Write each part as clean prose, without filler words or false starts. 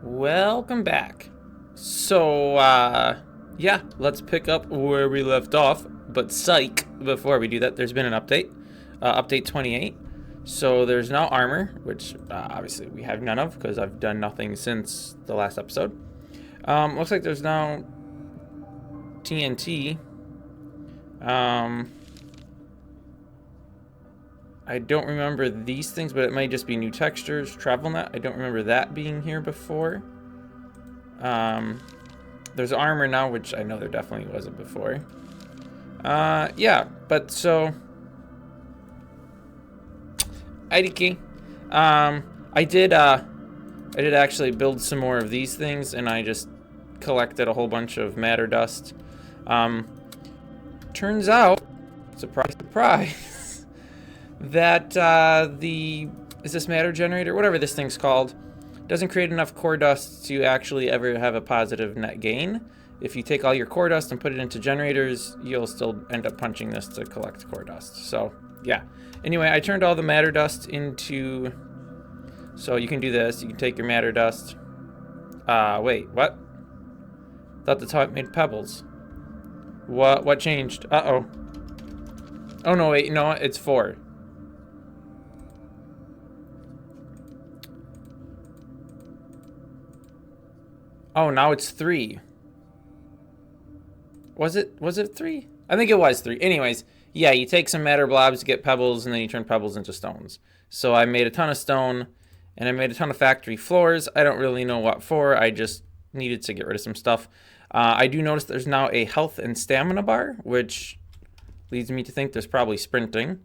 Welcome back. So, yeah, let's pick up where we left off. But psych, before we do that, there's been an update. Update 28. So there's now armor, which obviously we have none of because I've done nothing since the last episode. Looks like there's now TNT. I don't remember these things, but it might just be new textures. Travel net, I don't remember that being here before. There's armor now, which I know there definitely wasn't before. Yeah, but so IDK. I did actually build some more of these things, and I just collected a whole bunch of matter dust. Turns out, surprise, surprise, that is this matter generator, whatever this thing's called, doesn't create enough core dust to actually ever have a positive net gain. If you take all your core dust and put it into generators, you'll still end up punching this to collect core dust. So, yeah. Anyway, I turned all the matter dust into... So you can do this. You can take your matter dust. Wait, what? Thought that's how it made pebbles. What changed? Uh-oh. Oh, no, wait. No, it's 4. Oh, now it's 3. Was it 3? I think it was 3. Anyways, yeah, you take some matter blobs to get pebbles, and then you turn pebbles into stones. So I made a ton of stone, and I made a ton of factory floors. I don't really know what for. I just needed to get rid of some stuff. I do notice there's now a health and stamina bar, which leads me to think there's probably sprinting.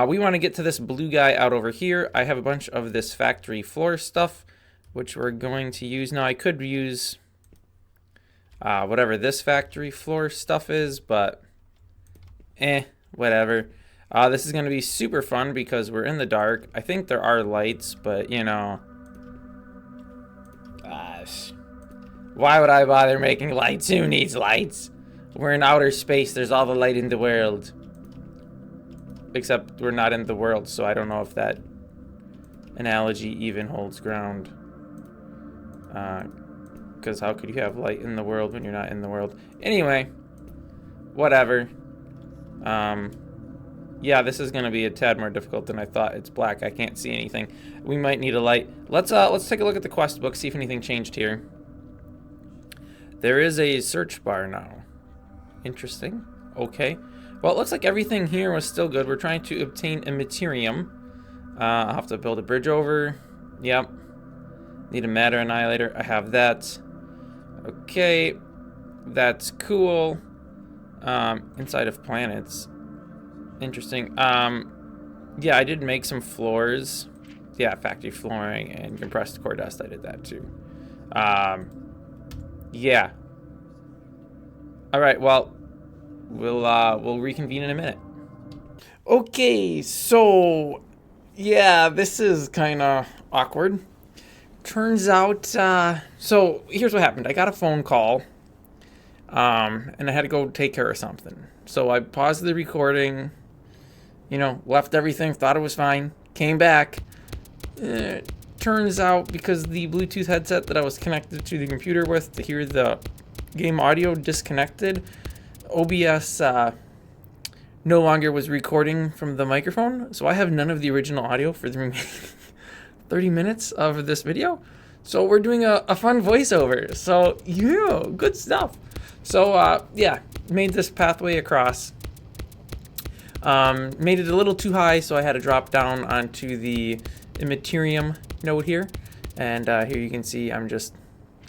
We want to get to this blue guy out over here. I have a bunch of this factory floor stuff, which we're going to use. Now, I could use whatever this factory floor stuff is, but whatever. This is going to be super fun because we're in the dark. I think there are lights, but, you know, gosh, why would I bother making lights? Who needs lights? We're in outer space. There's all the light in the world. Except we're not in the world, so I don't know if that analogy even holds ground. Because how could you have light in the world when you're not in the world? Anyway, whatever. Yeah, this is gonna be a tad more difficult than I thought. It's black. I can't see anything. We might need a light. Let's take a look at the quest book, see if anything changed here. There is a search bar now. Interesting. Okay. Well, it looks like everything here was still good. We're trying to obtain a materium. I'll have to build a bridge over. Yep. Need a matter annihilator. I have that. Okay. That's cool. Inside of planets. Interesting. Yeah, I did make some floors. Yeah, factory flooring and compressed core dust. I did that too. Yeah. All right. Well, we'll reconvene in a minute. Okay. So, yeah, this is kind of awkward. Turns out, so here's what happened. I got a phone call, and I had to go take care of something. So I paused the recording, you know, left everything, thought it was fine, came back. Turns out, because the Bluetooth headset that I was connected to the computer with to hear the game audio disconnected, OBS no longer was recording from the microphone. So I have none of the original audio for the remaining 30 minutes of this video. So we're doing a fun voiceover. So yeah, good stuff. So yeah, made this pathway across. Made it a little too high, so I had to drop down onto the Immaterium node here. And here you can see I'm just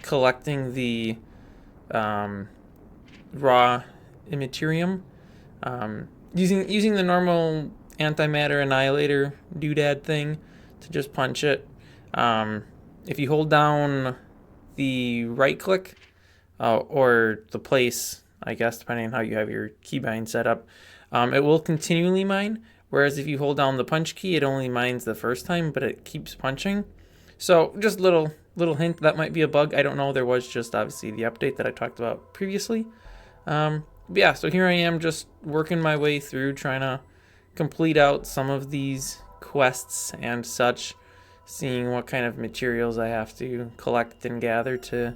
collecting the raw Immaterium. Using the normal antimatter annihilator doodad thing to just punch it. If you hold down the right click or the place, I guess, depending on how you have your keybind set up, it will continually mine. Whereas if you hold down the punch key, it only mines the first time, but it keeps punching. So just little hint, that might be a bug. I don't know. There was just obviously the update that I talked about previously. But yeah, so here I am just working my way through, trying to complete out some of these quests and such. seeing what kind of materials I have to collect and gather to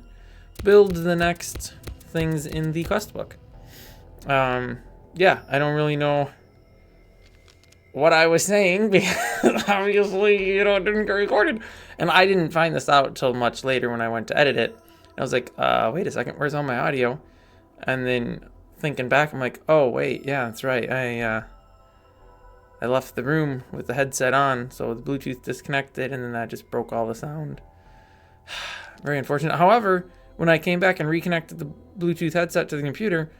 build the next things in the quest book. Yeah, I don't really know what I was saying because obviously, you know, it didn't get recorded. And I didn't find this out till much later when I went to edit it. I was like, wait a second, where's all my audio? And then thinking back, I'm like, oh, wait, yeah, that's right. I left the room with the headset on, so the Bluetooth disconnected, and then that just broke all the sound. Very unfortunate. However, when I came back and reconnected the Bluetooth headset to the computer,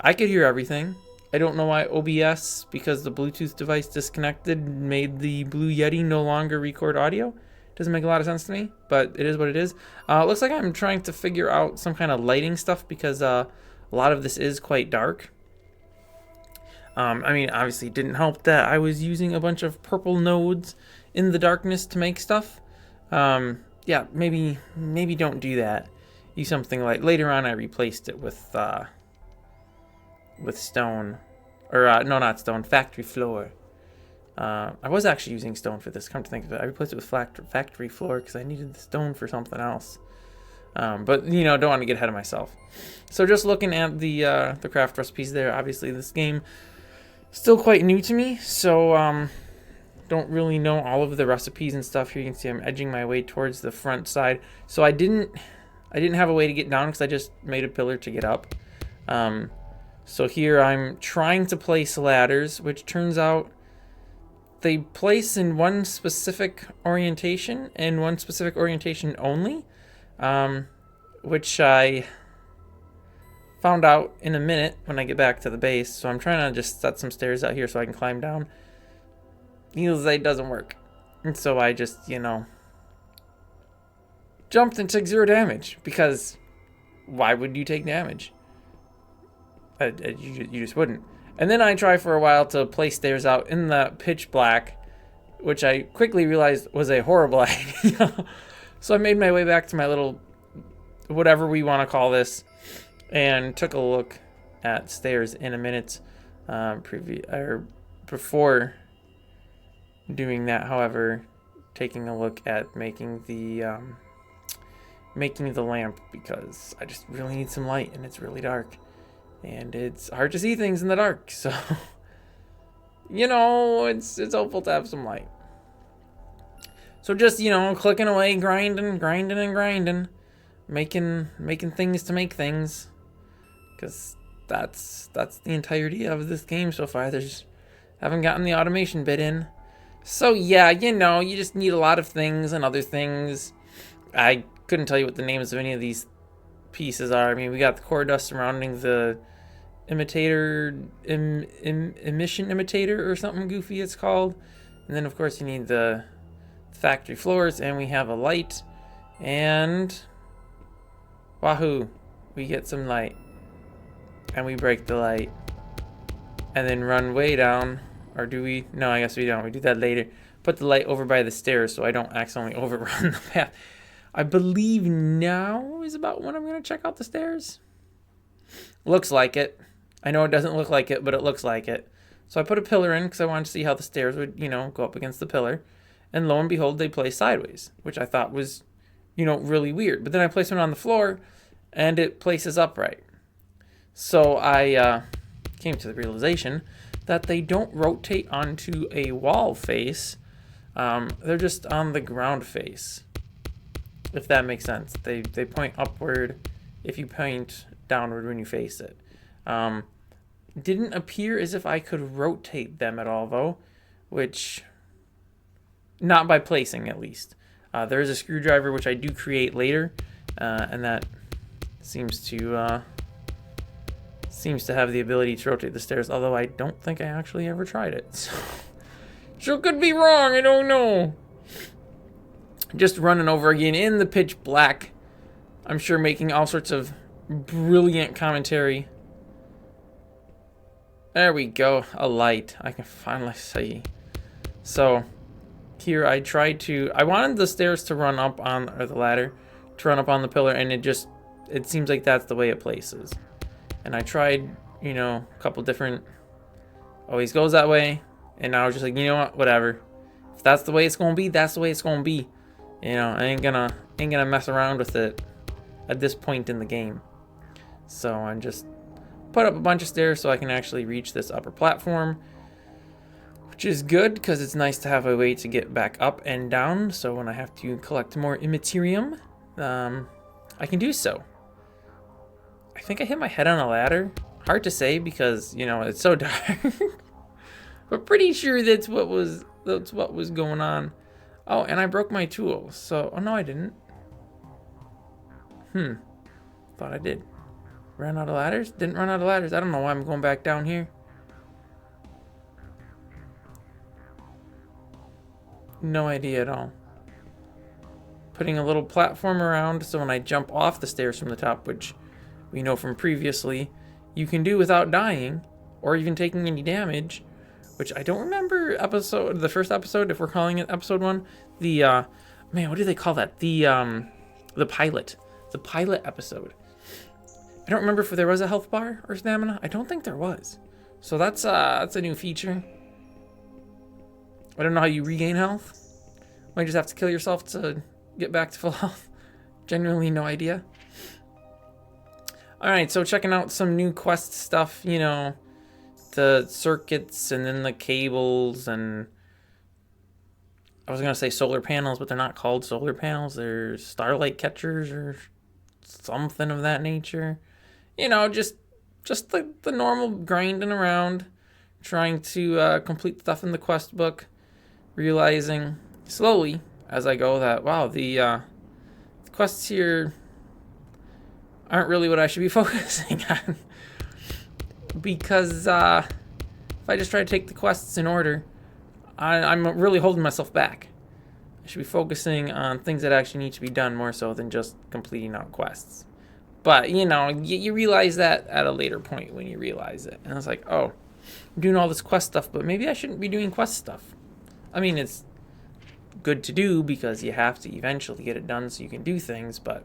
I could hear everything. I don't know why OBS, because the Bluetooth device disconnected, made the Blue Yeti no longer record audio. Doesn't make a lot of sense to me, but it is what it is. It looks like I'm trying to figure out some kind of lighting stuff because a lot of this is quite dark. I mean, obviously it didn't help that I was using a bunch of purple nodes in the darkness to make stuff. Yeah, maybe don't do that. Use something like, later on I replaced it with stone. Or, no, not stone, factory floor. I was actually using stone for this, come to think of it. I replaced it with factory floor because I needed the stone for something else. But, you know, don't want to get ahead of myself. So just looking at the craft recipes there, obviously this game still quite new to me, so don't really know all of the recipes and stuff. Here you can see I'm edging my way towards the front side. So I didn't have a way to get down because I just made a pillar to get up. So here I'm trying to place ladders, which turns out they place in one specific orientation and one specific orientation only, which I found out in a minute when I get back to the base. So I'm trying to just set some stairs out here so I can climb down. Needless to say, it doesn't work. And so I just, you know, jumped and took 0 damage because why would you take damage? You just wouldn't. And then I tried for a while to place stairs out in the pitch black, which I quickly realized was a horrible idea. So I made my way back to my little, whatever we want to call this, and took a look at stairs in a minute. Before doing that, however, taking a look at making the lamp because I just really need some light and it's really dark. And it's hard to see things in the dark, so you know, it's helpful to have some light. So just, you know, clicking away, grinding, making things to make things, because that's the entirety of this game so far. There's haven't gotten the automation bit in. So yeah, you know, you just need a lot of things and other things. I couldn't tell you what the names of any of these pieces are. I mean, we got the core dust surrounding the emission imitator or something goofy it's called, and then of course you need the factory floors, and we have a light, and wahoo, we get some light, and we break the light, and then run way down. Or do we? No, I guess we don't. We do that later. Put the light over by the stairs so I don't accidentally overrun the path. I believe now is about when I'm going to check out the stairs. Looks like it. I know it doesn't look like it, but it looks like it. So I put a pillar in because I wanted to see how the stairs would, you know, go up against the pillar. And lo and behold, they place sideways, which I thought was, you know, really weird. But then I place one on the floor and it places upright. So I came to the realization that they don't rotate onto a wall face. They're just on the ground face, if that makes sense. They point upward if you point downward when you face it. Didn't appear as if I could rotate them at all, though, which, not by placing at least. There is a screwdriver which I do create later, and that seems to have the ability to rotate the stairs, although I don't think I actually ever tried it. So could be wrong, I don't know. Just running over again in the pitch black. I'm sure making all sorts of brilliant commentary. There we go, a light. I can finally see. So here I wanted the stairs to run up on, or the ladder to run up on the pillar, and it seems like that's the way it places. And I tried, you know, a couple different, always goes that way, and I was just like, you know what, whatever. If that's the way it's gonna be, that's the way it's gonna be. You know, I ain't gonna mess around with it at this point in the game. So I just put up a bunch of stairs so I can actually reach this upper platform, which is good because it's nice to have a way to get back up and down. So when I have to collect more immaterium, I can do so. I think I hit my head on a ladder. Hard to say because, you know, it's so dark. But pretty sure that's what was going on. Oh, and I broke my tool. So, oh no, I didn't. Thought I did. Ran out of ladders? Didn't run out of ladders. I don't know why I'm going back down here. No idea at all. Putting a little platform around so when I jump off the stairs from the top, which we know from previously, you can do without dying or even taking any damage, which I don't remember the first episode, if we're calling it episode 1. The, man, what do they call that? The pilot. The pilot episode. I don't remember if there was a health bar or stamina. I don't think there was. So that's a new feature. I don't know how you regain health. Might just have to kill yourself to get back to full health. Genuinely no idea. Alright, so checking out some new quest stuff, you know, the circuits and then the cables and I was gonna say solar panels, but they're not called solar panels. They're starlight catchers or something of that nature. You know, just the normal grinding around, trying to complete stuff in the quest book, realizing slowly as I go that, wow, the quests here aren't really what I should be focusing on. Because if I just try to take the quests in order, I'm really holding myself back. I should be focusing on things that actually need to be done more so than just completing out quests. But, you know, you realize that at a later point when you realize it. And I was like, oh, I'm doing all this quest stuff, but maybe I shouldn't be doing quest stuff. I mean, it's good to do because you have to eventually get it done so you can do things, but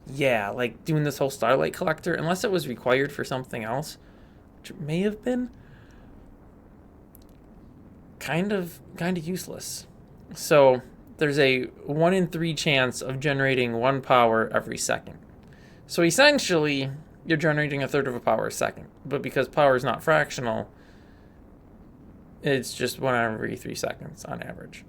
yeah, like doing this whole starlight collector, unless it was required for something else, which it may have been, kind of useless. So there's a 1 in 3 chance of generating 1 power every second. So essentially, you're generating 1/3 of a power a second. But because power is not fractional, it's just 1 every 3 seconds on average.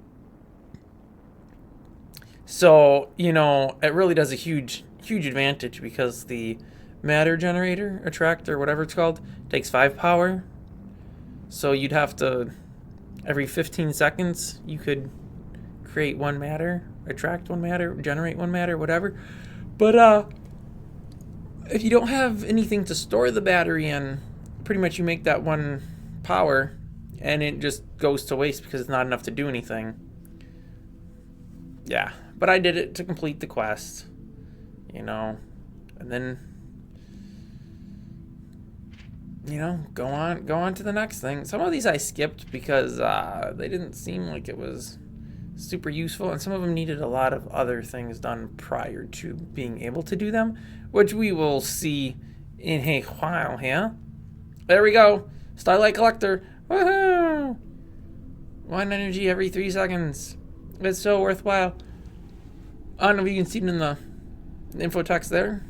So, you know, it really does a huge advantage because the matter generator, attractor, whatever it's called, takes 5 power. So you'd have to, every 15 seconds, you could create 1 matter, attract 1 matter, generate 1 matter, whatever. But if you don't have anything to store the battery in, pretty much you make that 1 power and it just goes to waste because it's not enough to do anything. Yeah, but I did it to complete the quest, you know, and then, you know, go on to the next thing. Some of these I skipped because they didn't seem like it was super useful, and some of them needed a lot of other things done prior to being able to do them, which we will see in a while here. There we go. Starlight Collector. Woohoo! 1 energy every 3 seconds. It's so worthwhile. I don't know if you can see it in the info text there.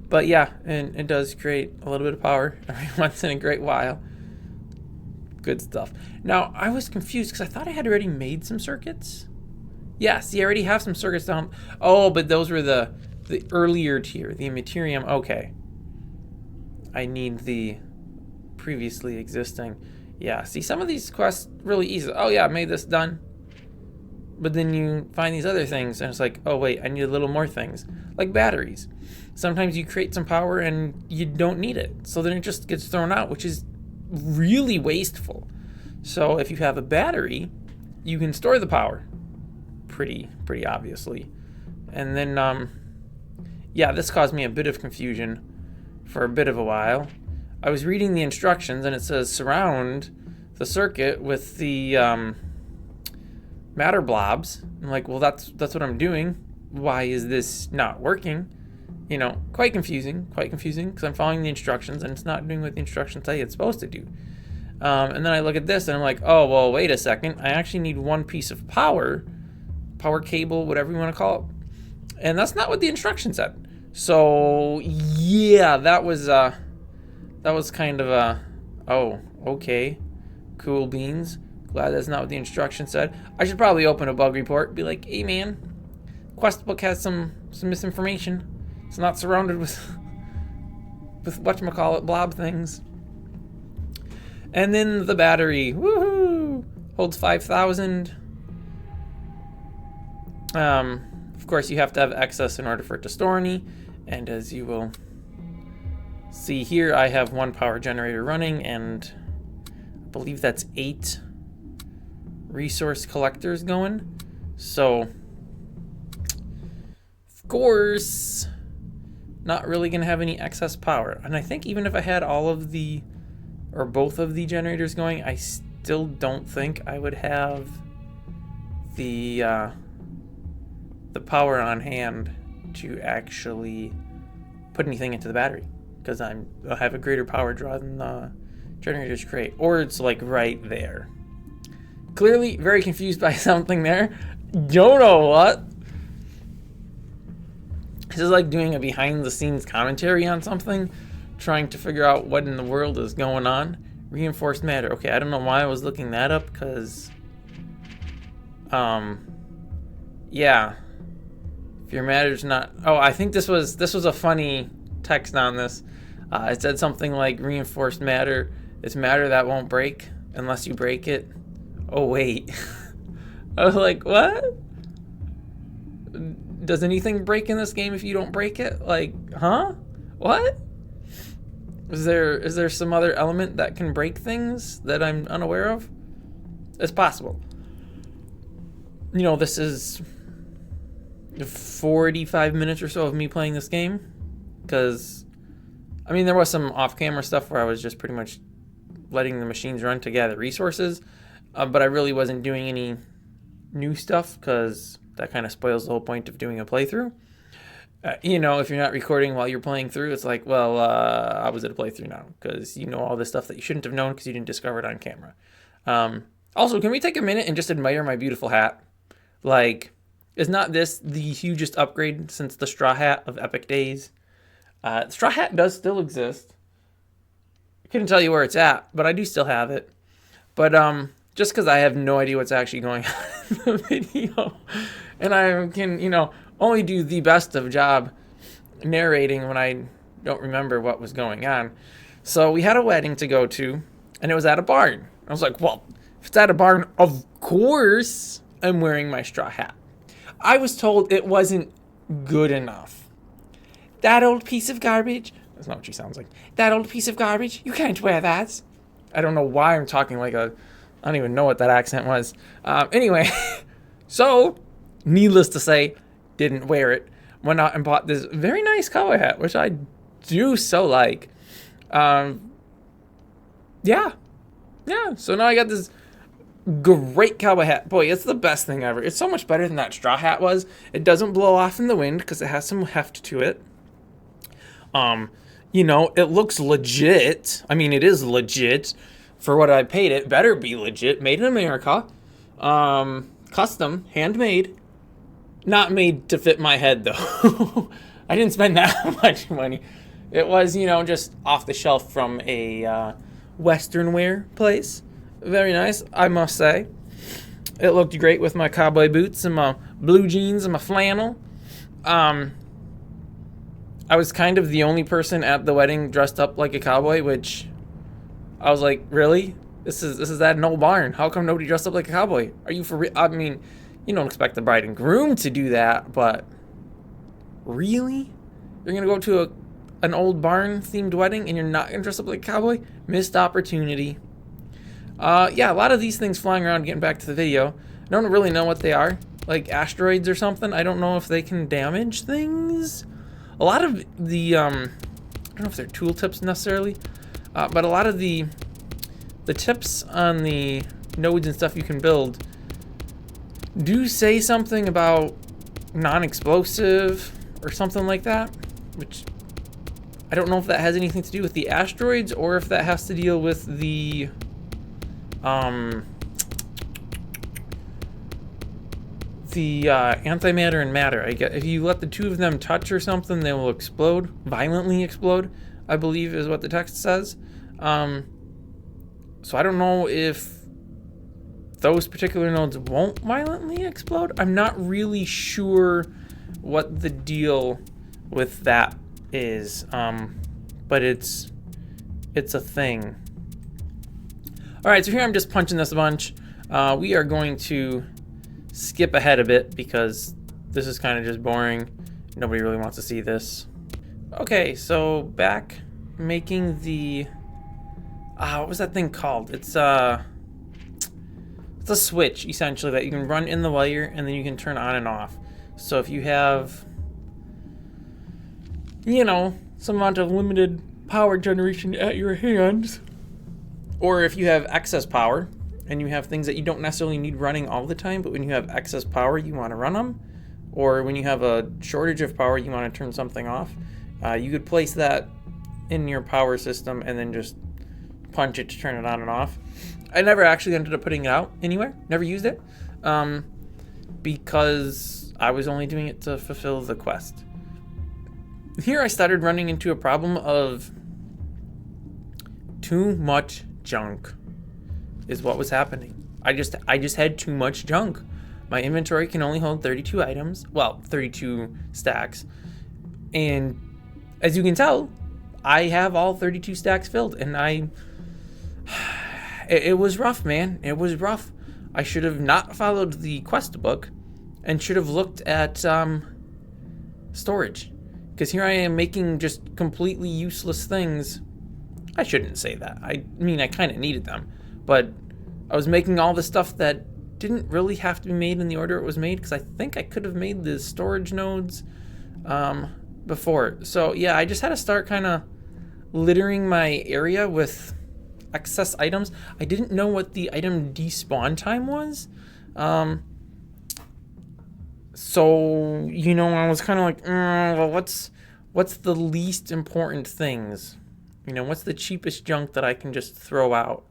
But yeah, and it does create a little bit of power every once in a great while. Good stuff. Now, I was confused because I thought I had already made some circuits. Yes, you already have some circuits down. Oh, but those were the earlier tier, the Immaterium. Okay. I need the previously existing. Yeah, see, some of these quests really easy. Oh yeah, I made this done. But then you find these other things, and it's like, oh wait, I need a little more things. Like batteries. Sometimes you create some power and you don't need it. So then it just gets thrown out, which is really wasteful. So if you have a battery, you can store the power. Pretty obviously. And then, yeah, this caused me a bit of confusion for a bit of a while. I was reading the instructions, and it says surround the circuit with the matter blobs. I'm like, well, that's what I'm doing. Why is this not working? You know, quite confusing, because I'm following the instructions, and it's not doing what the instructions say it's supposed to do. And then I look at this and I'm like, oh, well, wait a second. I actually need one piece of power cable, whatever you want to call it. And that's not what the instruction said. So yeah, that was kind of a, oh, okay, cool beans. Glad that's not what the instruction said. I should probably open a bug report, be like, hey man, quest book has some misinformation. It's not surrounded with whatchamacallit blob things. And then the battery, woohoo, holds 5,000. Of course, you have to have excess in order for it to store any. And as you will see here, I have one power generator running, and I believe that's 8 resource collectors going. So, of course, not really going to have any excess power. And I think even if I had all of the, or both of the generators going, I still don't think I would have the power on hand to actually put anything into the battery, because I have a greater power draw than the generators create, or it's like right there. Clearly very confused by something there. Don't know what. This is like doing a behind the scenes commentary on something, trying to figure out what in the world is going on. Reinforced matter. Okay, I don't know why I was looking that up, because yeah. If your matter's not... Oh, I think this was a funny text on this. It said something like, reinforced matter is matter that won't break unless you break it. Oh, wait. I was like, what? Does anything break in this game if you don't break it? Like, huh? What? Is there some other element that can break things that I'm unaware of? It's possible. You know, this is 45 minutes or so of me playing this game, because I mean there was some off-camera stuff where I was just pretty much letting the machines run to gather resources, but I really wasn't doing any new stuff, because that kind of spoils the whole point of doing a playthrough. You know, if you're not recording while you're playing through, it's like, well, I was at a playthrough now, because you know all this stuff that you shouldn't have known because you didn't discover it on camera. Also, can we take a minute and just admire my beautiful hat? Like, is not this the hugest upgrade since the straw hat of epic days? The straw hat does still exist. I couldn't tell you where it's at, but I do still have it. But just because I have no idea what's actually going on in the video, and I can, you know, only do the best of job narrating when I don't remember what was going on. So we had a wedding to go to, and it was at a barn. I was like, well, if it's at a barn, of course I'm wearing my straw hat. I was told it wasn't good enough. That old piece of garbage. That's not what she sounds like. That old piece of garbage. You can't wear that. I don't know why I'm talking like a... I don't even know what that accent was. Anyway, so, needless to say, didn't wear it. Went out and bought this very nice cowboy hat, which I do so like. Yeah. So now I got this great cowboy hat. Boy, it's the best thing ever. It's so much better than that straw hat was. It doesn't blow off in the wind because it has some heft to it. You know, it looks legit. I mean, it is legit for what I paid it. Better be legit. Made in America. Custom, handmade. Not made to fit my head though. I didn't spend that much money. It was, you know, just off the shelf from a Western wear place. Very nice, I must say. It looked great with my cowboy boots and my blue jeans and my flannel. I was kind of the only person at the wedding dressed up like a cowboy, which I was like, really? This is at an old barn. How come nobody dressed up like a cowboy? Are you for real? I mean, you don't expect the bride and groom to do that, but really? You're gonna go to an old barn themed wedding and you're not gonna dress up like a cowboy? Missed opportunity. Yeah, a lot of these things flying around, getting back to the video. I don't really know what they are. Like asteroids or something. I don't know if they can damage things. A lot of the, I don't know if they're tooltips necessarily, but a lot of the tips on the nodes and stuff you can build do say something about non-explosive or something like that, which I don't know if that has anything to do with the asteroids or if that has to deal with the the antimatter and matter. I guess if you let the two of them touch or something, they will explode, violently explode, I believe is what the text says. So I don't know if those particular nodes won't violently explode. I'm not really sure what the deal with that is, but it's a thing. All right, so here I'm just punching this a bunch. We are going to skip ahead a bit because this is kind of just boring. Nobody really wants to see this. Okay, so back making the what was that thing called? It's a switch essentially that you can run in the wire and then you can turn on and off. So if you have, you know, some amount of limited power generation at your hands, or if you have excess power and you have things that you don't necessarily need running all the time, but when you have excess power, you want to run them, or when you have a shortage of power, you want to turn something off, you could place that in your power system and then just punch it to turn it on and off. I never actually ended up putting it out anywhere, never used it, because I was only doing it to fulfill the quest. Here I started running into a problem of too much junk is what was happening. I just had too much junk. My inventory can only hold 32 items, well, 32 stacks. And as you can tell, I have all 32 stacks filled, and it was rough, man. It was rough. I should have not followed the quest book and should have looked at storage, because here I am making just completely useless things. I shouldn't say that. I mean, I kind of needed them, but I was making all the stuff that didn't really have to be made in the order it was made, because I think I could have made the storage nodes before. So yeah, I just had to start kind of littering my area with excess items. I didn't know what the item despawn time was. So, you know, I was kind of like, well, what's the least important things? You know, what's the cheapest junk that I can just throw out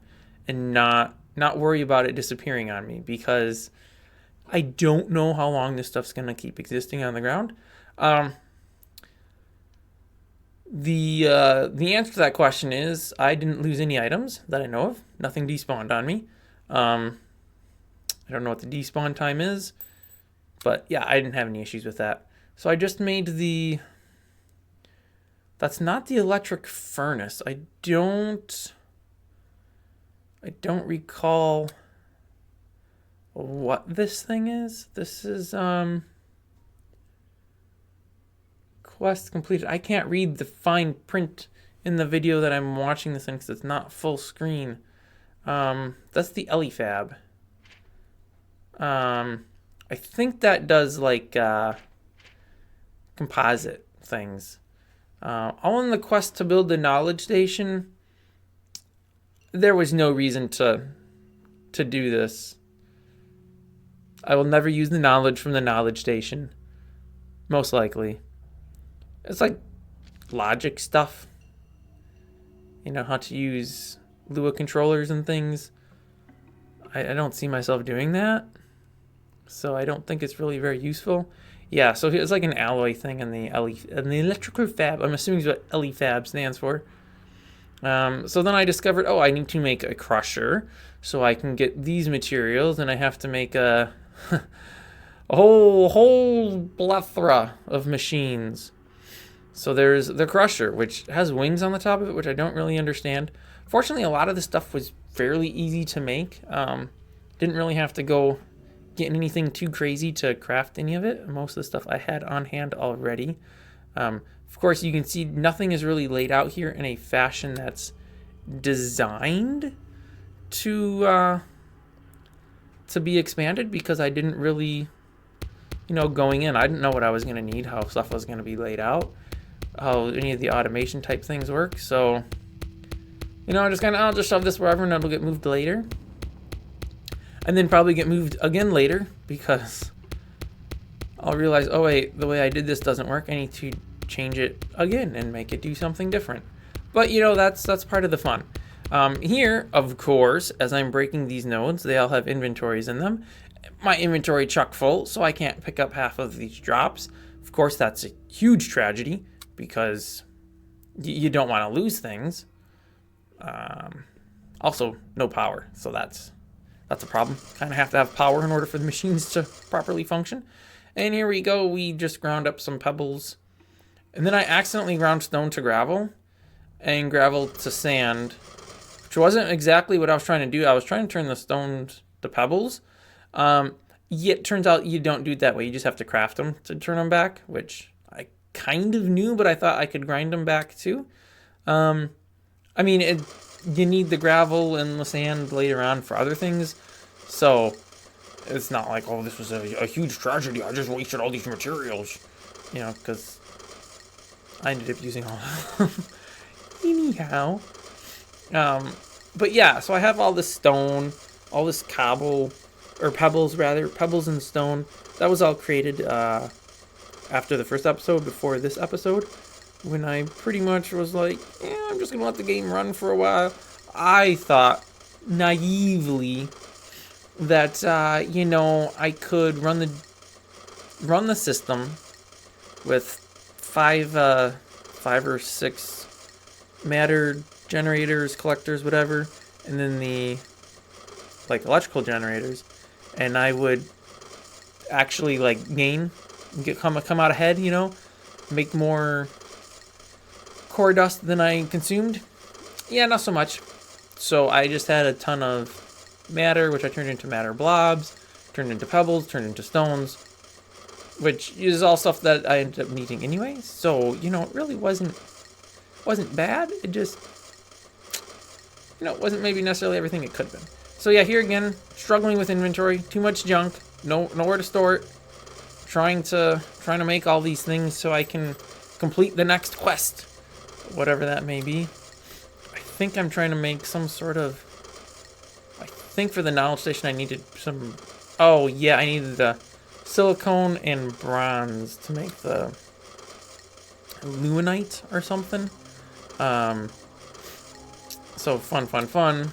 and not worry about it disappearing on me? Because I don't know how long this stuff's going to keep existing on the ground. The answer to that question is I didn't lose any items that I know of. Nothing despawned on me. I don't know what the despawn time is, but yeah, I didn't have any issues with that. So I just made the... That's not the electric furnace. I don't recall what this thing is. This is quest completed. I can't read the fine print in the video that I'm watching this in because it's not full screen. That's the Elifab. I think that does like composite things. All in the quest to build the knowledge station. There was no reason to do this. I will never use the knowledge from the knowledge station. Most likely. It's like logic stuff. You know, how to use Lua controllers and things. I don't see myself doing that. So I don't think it's really very useful. Yeah, so it's like an alloy thing in the electrical fab. I'm assuming is what Elifab stands for. So then I discovered, oh, I need to make a crusher so I can get these materials, and I have to make a whole plethora of machines. So there's the crusher, which has wings on the top of it, which I don't really understand. Fortunately, a lot of the stuff was fairly easy to make. Didn't really have to go getting anything too crazy to craft any of it. Most of the stuff I had on hand already. Of course, you can see nothing is really laid out here in a fashion that's designed to be expanded, because I didn't really, you know, going in, I didn't know what I was going to need, how stuff was going to be laid out, how any of the automation type things work. So, you know, I'll just shove this wherever and it'll get moved later. And then probably get moved again later, because I'll realize, oh wait, the way I did this doesn't work. I need to change it again and make it do something different. But you know, that's part of the fun. Here, of course, as I'm breaking these nodes, they all have inventories in them. My inventory chock full, so I can't pick up half of these drops. Of course, that's a huge tragedy because you don't want to lose things. Also, no power, so that's a problem. Kind of have to have power in order for the machines to properly function. And here we go. We just ground up some pebbles. And then I accidentally ground stone to gravel and gravel to sand, which wasn't exactly what I was trying to do. I was trying to turn the stones to pebbles. Yet turns out you don't do it that way. You just have to craft them to turn them back, which I kind of knew, but I thought I could grind them back too. I mean, you need the gravel and the sand later on for other things. So it's not like, oh, this was a huge tragedy. I just wasted all these materials, you know, because I ended up using all of them. Anyhow. But yeah, so I have all this stone, all this cobble, or pebbles rather, pebbles and stone. That was all created after the first episode, before this episode, when I pretty much was like, yeah, I'm just going to let the game run for a while. I thought, naively, that, you know, I could run the system with five or six matter generators, collectors, whatever, and then the, like, electrical generators, and I would actually, like, come out ahead, you know, make more core dust than I consumed. Yeah, not so much. So I just had a ton of matter, which I turned into matter blobs, turned into pebbles, turned into stones, which is all stuff that I ended up needing anyway. So, you know, it really wasn't bad. It just, you know, it wasn't maybe necessarily everything it could have been. So yeah, here again, struggling with inventory, too much junk, nowhere to store it, trying to make all these things so I can complete the next quest, whatever that may be. I think I'm trying to make some sort of, I think for the knowledge station I needed some, oh yeah, I needed the silicone and bronze to make the Luanti or something. So fun.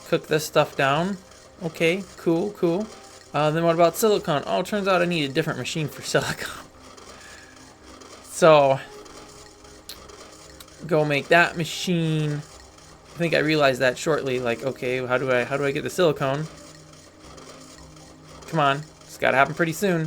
Cook this stuff down. Okay, cool. Then what about silicone? Oh, it turns out I need a different machine for silicone. So, go make that machine. I think I realized that shortly. Like, okay, how do I get the silicone? Come on, it's gotta happen pretty soon.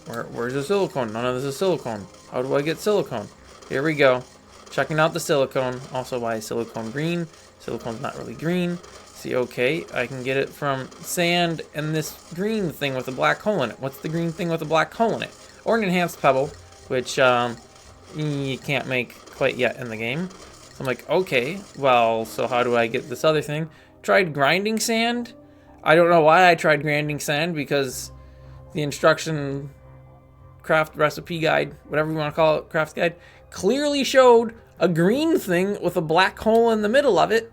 Where's the silicone? None of this is silicone. How do I get silicone? Here we go. Checking out the silicone. Also, why is silicone green? Silicone's not really green. See, okay, I can get it from sand and this green thing with a black hole in it. What's the green thing with a black hole in it? Or an enhanced pebble, which you can't make quite yet in the game. So I'm like, okay, well, so how do I get this other thing? Tried grinding sand. I don't know why I tried grinding sand, because the instruction craft recipe guide, whatever you want to call it, craft guide, clearly showed a green thing with a black hole in the middle of it.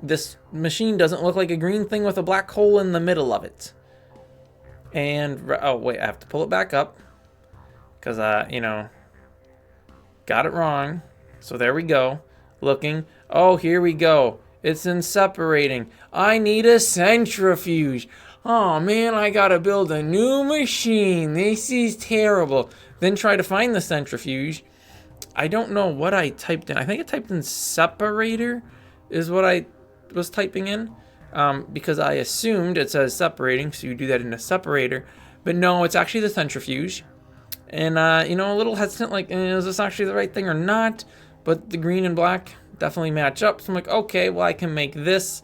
This machine doesn't look like a green thing with a black hole in the middle of it. And, oh wait, I have to pull it back up, because you know, got it wrong. So there we go. Looking. Oh, here we go. It's in separating. I need a centrifuge. Oh man, I gotta build a new machine. This is terrible. Then try to find the centrifuge. I don't know what I typed in. I think I typed in separator is what I was typing in, because I assumed it says separating, so you do that in a separator. But no, it's actually the centrifuge. And, you know, a little hesitant, like, is this actually the right thing or not? But the green and black definitely match up. So I'm like, okay, well, I can make this.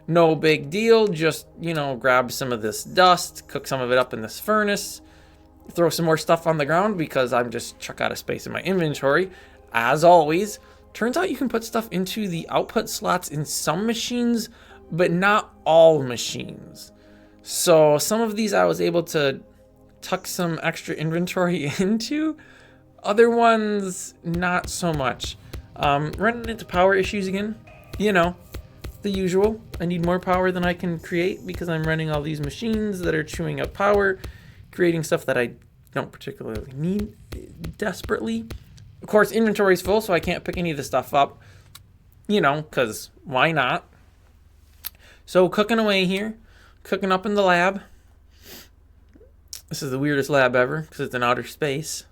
No big deal. Just, you know, grab some of this dust, cook some of it up in this furnace, throw some more stuff on the ground because I'm just chuck out of space in my inventory. As always, turns out you can put stuff into the output slots in some machines, but not all machines. So some of these I was able to tuck some extra inventory into. Other ones, not so much. Running into power issues again. You know, the usual. I need more power than I can create because I'm running all these machines that are chewing up power, creating stuff that I don't particularly need desperately. Of course, inventory's full, so I can't pick any of the stuff up. you know, because why not? So cooking away here, cooking up in the lab. This is the weirdest lab ever because it's in outer space.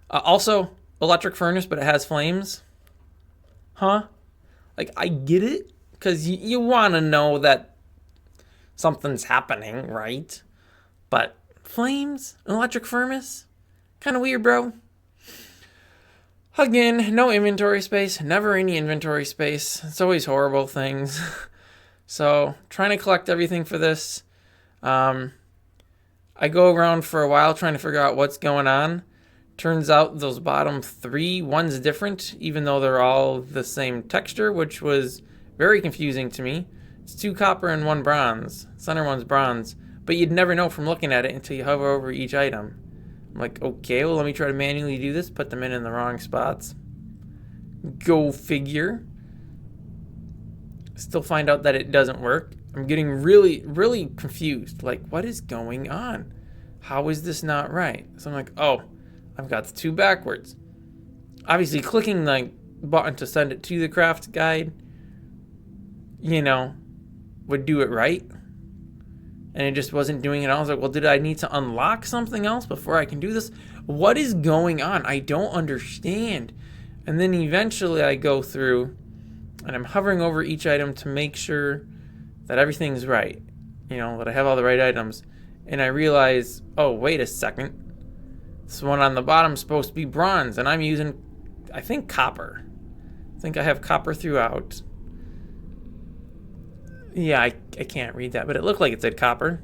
Also, electric furnace, but it has flames. Huh? Like, I get it, because you want to know that something's happening, right? But flames? An electric furnace? Kind of weird, bro. Again, no inventory space. Never any inventory space. It's always horrible things. So, trying to collect everything for this. I go around for a while trying to figure out what's going on. Turns out those bottom three, one's different, even though they're all the same texture, which was very confusing to me. It's 2 copper and 1 bronze. Center one's bronze, but you'd never know from looking at it until you hover over each item. I'm like, okay, well, let me try to manually do this, put them in the wrong spots. Go figure. Still find out that it doesn't work. I'm getting really, really confused. Like, what is going on? How is this not right? So I'm like, oh, I've got the 2 backwards. Obviously, clicking the button to send it to the craft guide, you know, would do it right. And it just wasn't doing it. I was like, well, did I need to unlock something else before I can do this? What is going on? I don't understand. And then eventually I go through and I'm hovering over each item to make sure that everything's right. You know, that I have all the right items. And I realize, oh, wait a second. This one on the bottom is supposed to be bronze, and I'm using, I think, copper. I think I have copper throughout. Yeah, I can't read that, but it looked like it said copper.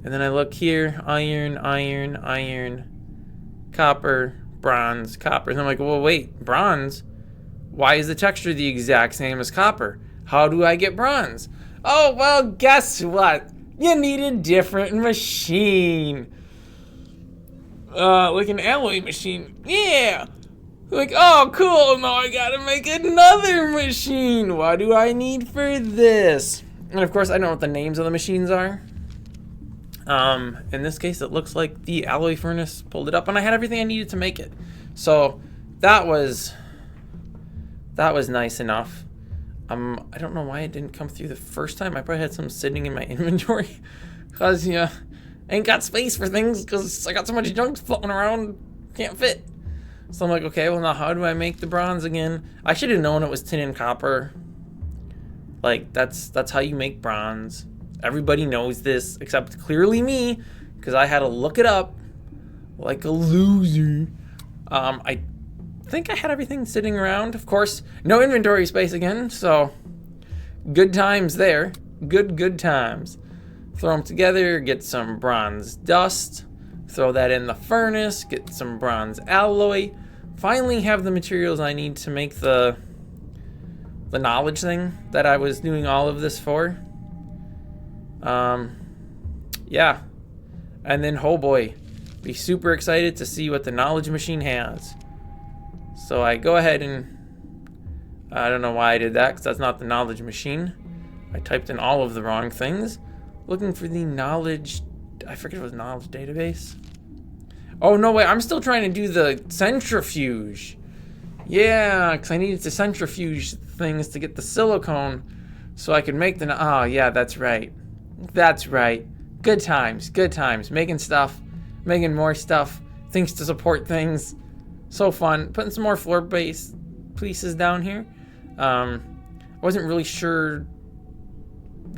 And then I look here, iron, iron, iron, copper, bronze, copper. And I'm like, well, wait, bronze? Why is the texture the exact same as copper? How do I get bronze? Oh, well, guess what? You need a different machine. Like an alloy machine. Yeah. Like, oh, cool. Now I gotta make another machine. What do I need for this? And of course, I don't know what the names of the machines are. In this case, it looks like the alloy furnace pulled it up, and I had everything I needed to make it. So that was nice enough. I don't know why it didn't come through the first time. I probably had some sitting in my inventory, cause yeah, I ain't got space for things because I got so much junk floating around, can't fit. So I'm like, okay, well now how do I make the bronze again? I should have known it was tin and copper. Like that's how you make bronze. Everybody knows this except clearly me, because I had to look it up like a loser. I think I had everything sitting around. Of course, no inventory space again, so good times there. Good times. Throw them together, get some bronze dust, throw that in the furnace, get some bronze alloy. Finally have the materials I need to make the knowledge thing that I was doing all of this for. Yeah. And then, oh boy, be super excited to see what the knowledge machine has. So I go ahead and, I don't know why I did that, because that's not the knowledge machine. I typed in all of the wrong things. Looking for the knowledge, I forget if it was knowledge database. Oh, no, wait, I'm still trying to do the centrifuge. Yeah, because I needed to centrifuge things to get the silicone so I could make the, oh, yeah, that's right. That's right. Good times, making stuff, making more stuff, things to support things. So fun. Putting some more floor base pieces down here. I wasn't really sure,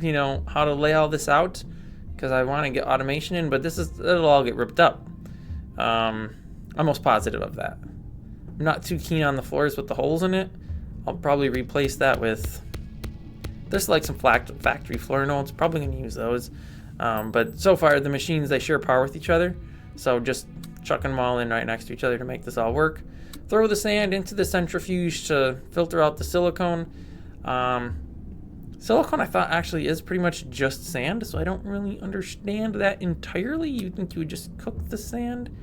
you know, how to lay all this out because I want to get automation in, but it'll all get ripped up. I'm almost positive of that. I'm not too keen on the floors with the holes in it. I'll probably replace that with, there's like some factory floor nodes. Probably going to use those. But so far, the machines, they share power with each other. So just chucking them all in right next to each other to make this all work. Throw the sand into the centrifuge to filter out the silicone. Silicone I thought actually is pretty much just sand, so I don't really understand that entirely. You'd think you would just cook the sand.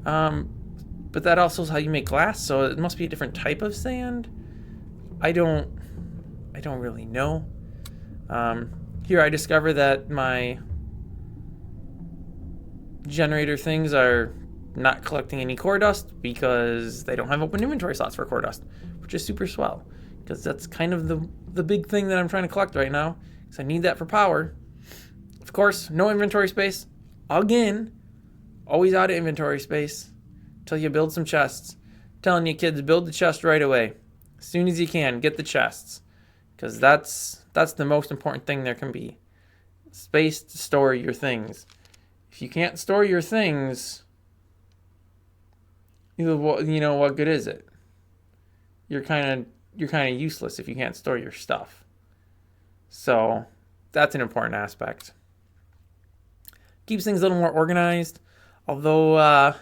But that also is how you make glass, so it must be a different type of sand. I don't really know. Here I discover that my generator things are not collecting any core dust because they don't have open inventory slots for core dust, which is super swell. because that's kind of the big thing that I'm trying to collect right now, because I need that for power. Of course, no inventory space. Again, always out of inventory space until you build some chests. I'm telling you kids, build the chest right away. As soon as you can, get the chests, because that's the most important thing there can be. Space to store your things. If you can't store your things, you know what good is it? You're kind of useless if you can't store your stuff. So that's an important aspect. Keeps things a little more organized, although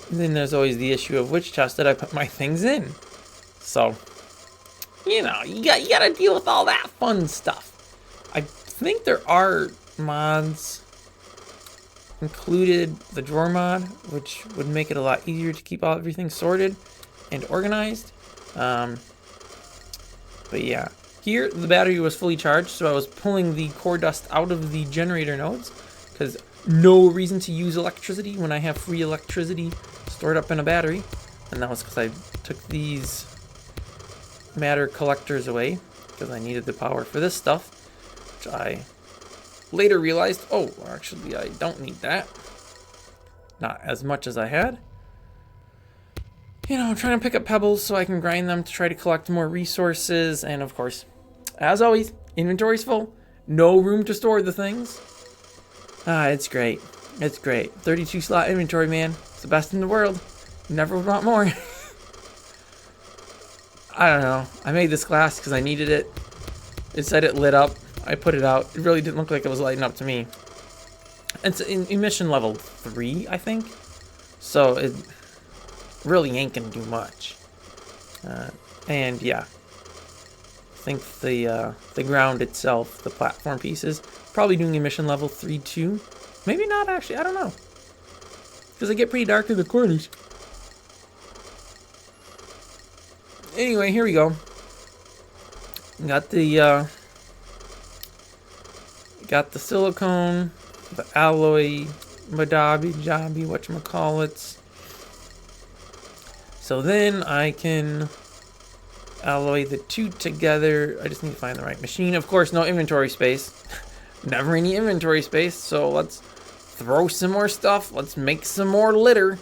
then there's always the issue of which chest did I put my things in. So you gotta deal with all that fun stuff. I think there are mods included, the drawer mod, which would make it a lot easier to keep everything sorted and organized. But yeah, here the battery was fully charged, so I was pulling the core dust out of the generator nodes, because no reason to use electricity when I have free electricity stored up in a battery. And that was because I took these matter collectors away because I needed the power for this stuff, which I later realized, oh, actually I don't need that. Not as much as I had. I'm trying to pick up pebbles so I can grind them to try to collect more resources. And of course, as always, inventory's full. No room to store the things. It's great. It's great. 32 slot inventory, man. It's the best in the world. Never would want more. I don't know. I made this glass because I needed it. It said it lit up. I put it out. It really didn't look like it was lighting up to me. It's in emission level 3, I think. So it really ain't gonna do much. And yeah, I think the ground itself, the platform pieces, probably doing emission level 3 too. Maybe not actually. I don't know. Because they get pretty dark in the corners. Anyway, here we go. Got the silicone, the alloy, jobby, whatchamacallits. So then I can alloy the two together. I just need to find the right machine. Of course, no inventory space. Never any inventory space. So let's throw some more stuff. Let's make some more litter.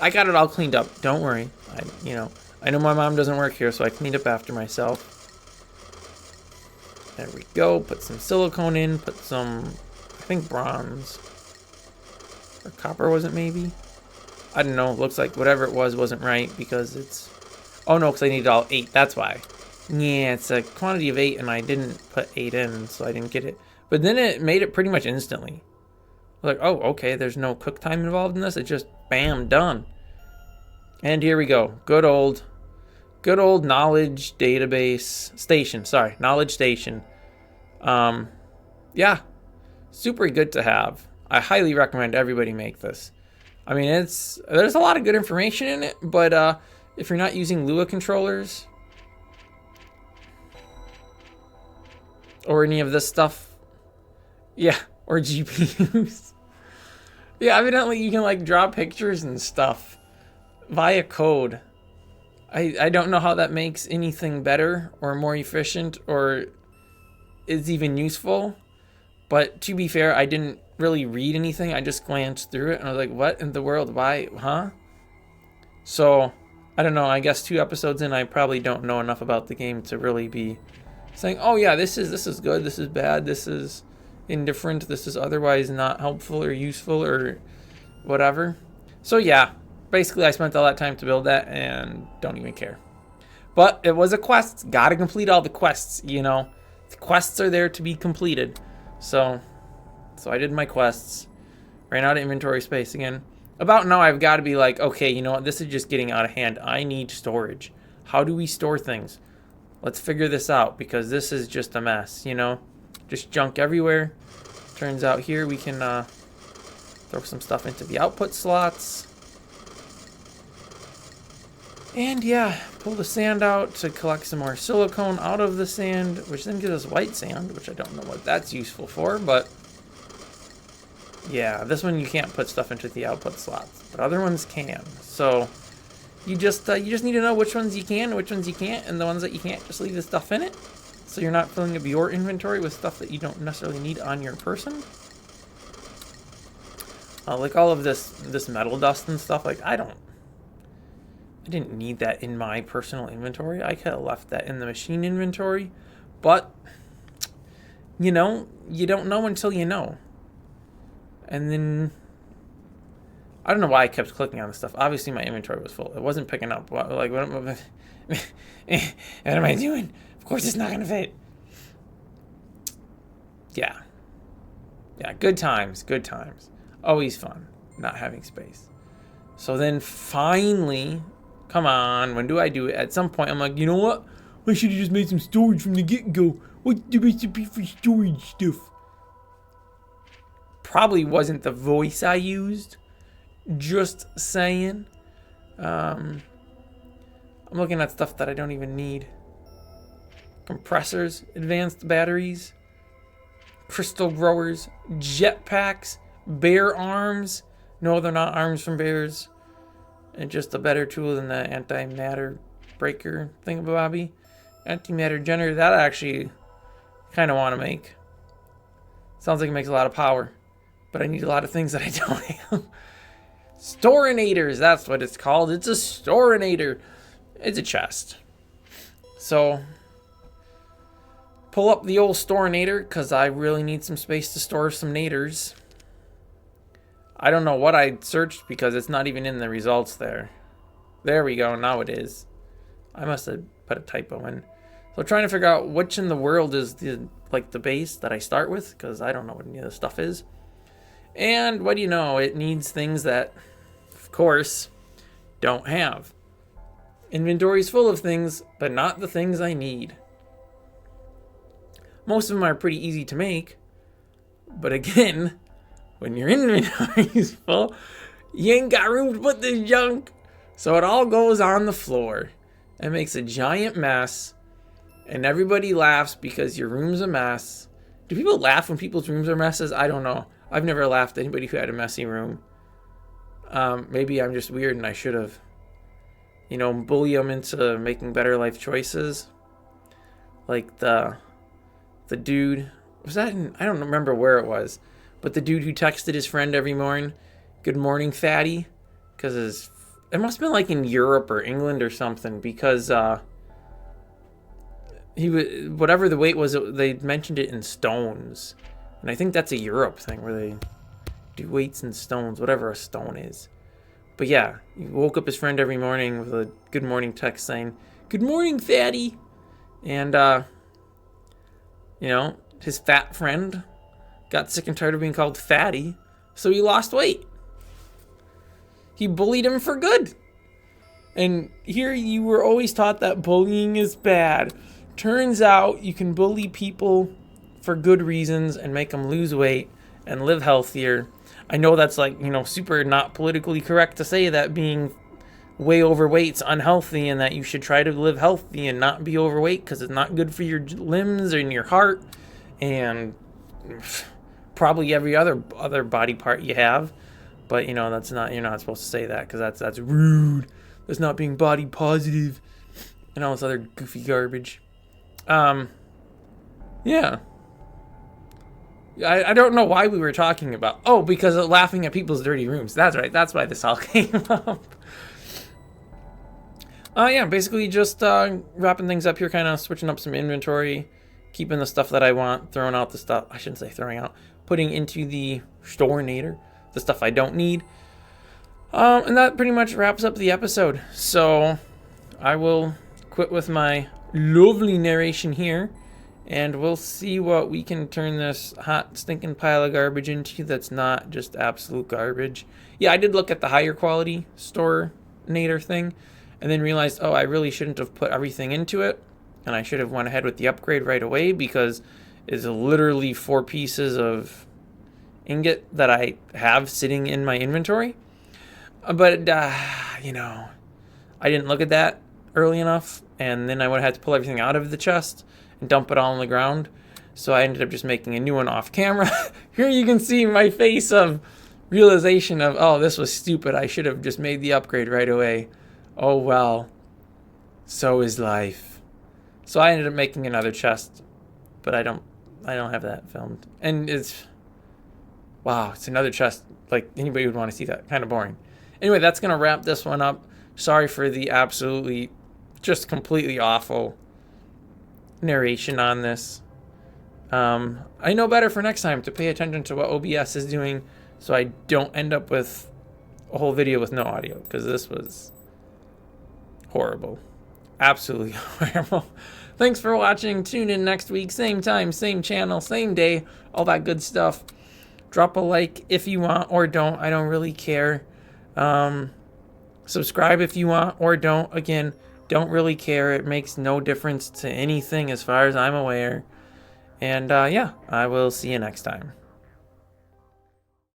I got it all cleaned up. Don't worry. I know my mom doesn't work here, so I cleaned up after myself. There we go. Put some silicone in. Put some, I think, bronze. Or copper, was it maybe? I don't know. Looks like whatever it was wasn't right because it's... Oh, no, because I needed all 8. That's why. Yeah, it's a quantity of 8, and I didn't put 8 in, so I didn't get it. But then it made it pretty much instantly. Like, oh, okay, there's no cook time involved in this. It's just, bam, done. And here we go. Good old knowledge database station. Sorry, knowledge station. Yeah, super good to have. I highly recommend everybody make this. I mean, there's a lot of good information in it, but if you're not using Lua controllers or any of this stuff, yeah, or GPUs, yeah, evidently you can like draw pictures and stuff via code. I don't know how that makes anything better or more efficient or is even useful. But to be fair, I didn't really read anything. I just glanced through it and I was like, what in the world? Why? Huh? So, I don't know. I guess 2 episodes in, I probably don't know enough about the game to really be saying, oh yeah, this is good, this is bad, this is indifferent, this is otherwise not helpful or useful or whatever. So yeah. Basically, I spent all that time to build that and don't even care. But it was a quest. Gotta complete all the quests, The quests are there to be completed. So I did my quests. Ran out of inventory space again. About now, I've got to be like, okay, you know what? This is just getting out of hand. I need storage. How do we store things? Let's figure this out because this is just a mess, Just junk everywhere. Turns out here we can throw some stuff into the output slots. And yeah, pull the sand out to collect some more silicone out of the sand, which then gives us white sand, which I don't know what that's useful for, but yeah, this one you can't put stuff into the output slots, but other ones can. So you just need to know which ones you can, which ones you can't, and the ones that you can't, just leave the stuff in it, so you're not filling up your inventory with stuff that you don't necessarily need on your person. Like all of this metal dust and stuff. Like I didn't need that in my personal inventory. I could have left that in the machine inventory, but you know, you don't know until you know. And then I don't know why I kept clicking on this stuff. Obviously, my inventory was full. It wasn't picking up. Like, what am I doing? Of course, it's not going to fit. Yeah. Yeah, good times. Good times. Always fun not having space. So then finally, come on, when do I do it? At some point, I'm like, you know what? I should have just made some storage from the get-go. What's the recipe for storage stuff? Probably wasn't the voice I used. Just saying. I'm looking at stuff that I don't even need. Compressors, advanced batteries, crystal growers, jetpacks, bear arms. No, they're not arms from bears. And just a better tool than the antimatter breaker thingamabobby. Antimatter generator, that I actually kind of want to make. Sounds like it makes a lot of power. But I need a lot of things that I don't have. Storinators, that's what it's called. It's a Storinator. It's a chest. So, pull up the old Storinator, because I really need some space to store some nators. I don't know what I searched, because it's not even in the results there. There we go, now it is. I must have put a typo in. So trying to figure out which in the world is the base that I start with, because I don't know what any of this stuff is. And what do you know, it needs things that, of course, don't have. Inventory's full of things, but not the things I need. Most of them are pretty easy to make, but again, when your inventory is full, you ain't got room to put this junk. So it all goes on the floor. It makes a giant mess, and everybody laughs because your room's a mess. Do people laugh when people's rooms are messes? I don't know. I've never laughed at anybody who had a messy room. Maybe I'm just weird and I should have, bully them into making better life choices. Like the dude, was that in, I don't remember where it was, but the dude who texted his friend every morning, "Good morning, fatty," because it must have been like in Europe or England or something, because he was, whatever the weight was, they mentioned it in stones. And I think that's a Europe thing where they do weights in stones, whatever a stone is. But yeah, he woke up his friend every morning with a good morning text saying, "Good morning, fatty." And, his fat friend got sick and tired of being called fatty, so he lost weight. He bullied him for good. And here you were always taught that bullying is bad. Turns out you can bully people for good reasons and make them lose weight and live healthier. I know that's super not politically correct to say that being way overweight's unhealthy and that you should try to live healthy and not be overweight because it's not good for your limbs and your heart and probably every other body part you have. But that's not, you're not supposed to say that because that's rude. That's not being body positive and all this other goofy garbage. Yeah. I don't know why we were talking about... Oh, because of laughing at people's dirty rooms. That's right. That's why this all came up. Yeah, basically just wrapping things up here, kind of switching up some inventory, keeping the stuff that I want, throwing out the stuff... I shouldn't say throwing out. Putting into the Storinator, the stuff I don't need. And that pretty much wraps up the episode. So I will quit with my lovely narration here. And we'll see what we can turn this hot, stinking pile of garbage into that's not just absolute garbage. Yeah, I did look at the higher quality Storinator thing and then realized, oh, I really shouldn't have put everything into it. And I should have went ahead with the upgrade right away because it's literally 4 pieces of ingot that I have sitting in my inventory. But, I didn't look at that early enough. And then I would have had to pull everything out of the chest and dump it all on the ground. So I ended up just making a new one off camera. Here you can see my face of realization of, oh, this was stupid. I should have just made the upgrade right away. Oh well. So is life. So I ended up making another chest, but I don't have that filmed. And it's, wow, it's another chest. Like, anybody would want to see that. Kind of boring. Anyway, that's going to wrap this one up. Sorry for the absolutely, just completely awful narration on this. I know better for next time to pay attention to what OBS is doing so I don't end up with a whole video with no audio, because this was horrible. Absolutely horrible. Thanks for watching. Tune in next week. Same time, same channel, same day. All that good stuff. Drop a like if you want or don't. I don't really care. Subscribe if you want or don't. Again, don't really care. It makes no difference to anything as far as I'm aware. And yeah, I will see you next time.